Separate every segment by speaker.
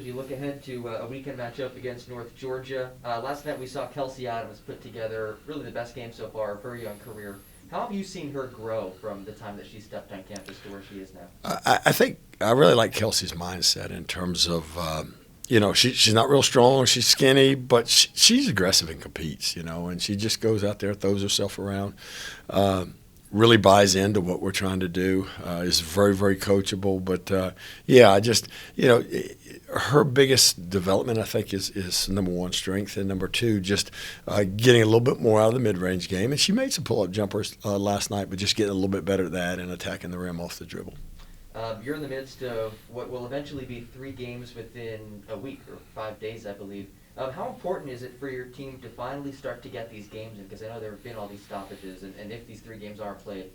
Speaker 1: as you look ahead to a weekend matchup against North Georgia. Last night we saw Kelsey Adams put together really the best game so far of her young career. How have you seen her grow from the time that she stepped on campus to where she is now?
Speaker 2: I think I really like Kelsey's mindset in terms of, she's not real strong, she's skinny, but she's aggressive and competes, and she just goes out there, throws herself around, really buys into what we're trying to do, is very, very coachable. But, her biggest development, I think, is number one, strength, and number two, just getting a little bit more out of the mid-range game. And she made some pull-up jumpers last night, but just getting a little bit better at that and attacking the rim off the dribble.
Speaker 1: You're in the midst of what will eventually be 3 games within a week, or 5 days, I believe. How important is it for your team to finally start to get these games in? Because I know there have been all these stoppages, and if these 3 games are played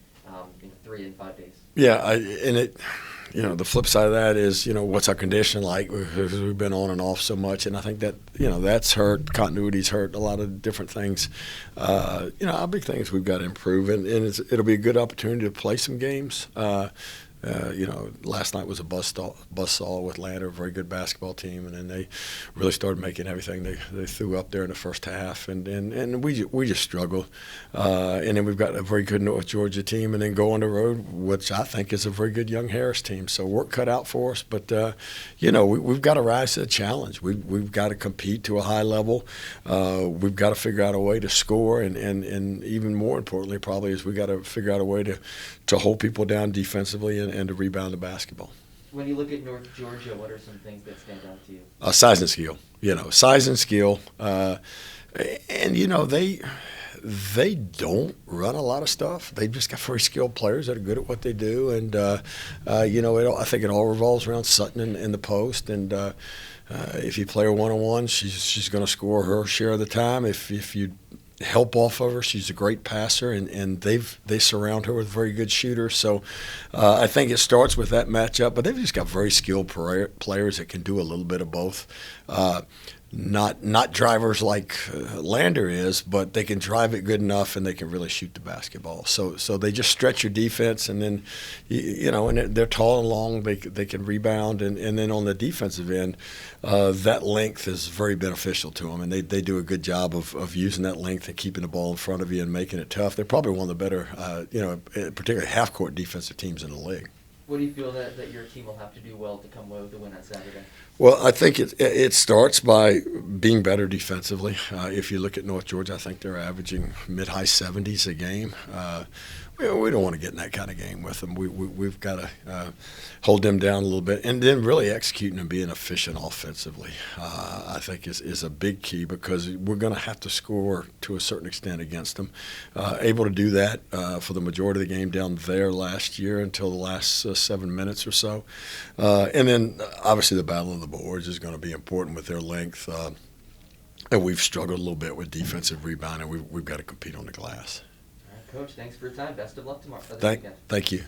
Speaker 1: in 3 and 5 days.
Speaker 2: Yeah, the flip side of that is, what's our condition like? Because we've been on and off so much, and I think that, that's hurt. Continuity's hurt. A lot of different things. Our big thing is we've got to improve, and it'll be a good opportunity to play some games. Last night was a buzzsaw with Atlanta, a very good basketball team, and then they really started making everything they threw up there in the first half, and we just struggled. And then we've got a very good North Georgia team, and then go on the road, which I think is a very good young Harris team. So work cut out for us, but we've got to rise to the challenge. We've got to compete to a high level. We've got to figure out a way to score, and even more importantly, probably, is we got to figure out a way to hold people down defensively and to rebound the basketball.
Speaker 1: When you look at North Georgia, what are some things that stand out to you?
Speaker 2: Size and skill. Size and skill. They don't run a lot of stuff. They've just got very skilled players that are good at what they do. And, I think it all revolves around Sutton in the post. And if you play her one-on-one, she's going to score her share of the time. If you help off of her, she's a great passer, and they surround her with very good shooters. So I think it starts with that matchup, but they've just got very skilled players that can do a little bit of both. Not drivers like Lander is, but they can drive it good enough, and they can really shoot the basketball. So they just stretch your defense, and then and they're tall and long. They can rebound, and then on the defensive end, that length is very beneficial to them, and they do a good job of using that length and keeping the ball in front of you and making it tough. They're probably one of the better, particularly half-court defensive teams in the league.
Speaker 1: What do you feel that your team will have to do well to come away with the win on Saturday?
Speaker 2: Well, I think it starts by being better defensively. If you look at North Georgia, I think they're averaging mid-high 70s a game. We don't want to get in that kind of game with them. We've got to hold them down a little bit, and then really executing and being efficient offensively, I think is a big key, because we're going to have to score to a certain extent against them. Able to do that for the majority of the game down there last year until the last 7 minutes or so. And then obviously the battle of the boards is going to be important with their length. And we've struggled a little bit with defensive rebounding. We've got to compete on the glass.
Speaker 1: All right, Coach, thanks for your time. Best of luck tomorrow.
Speaker 2: Thank you.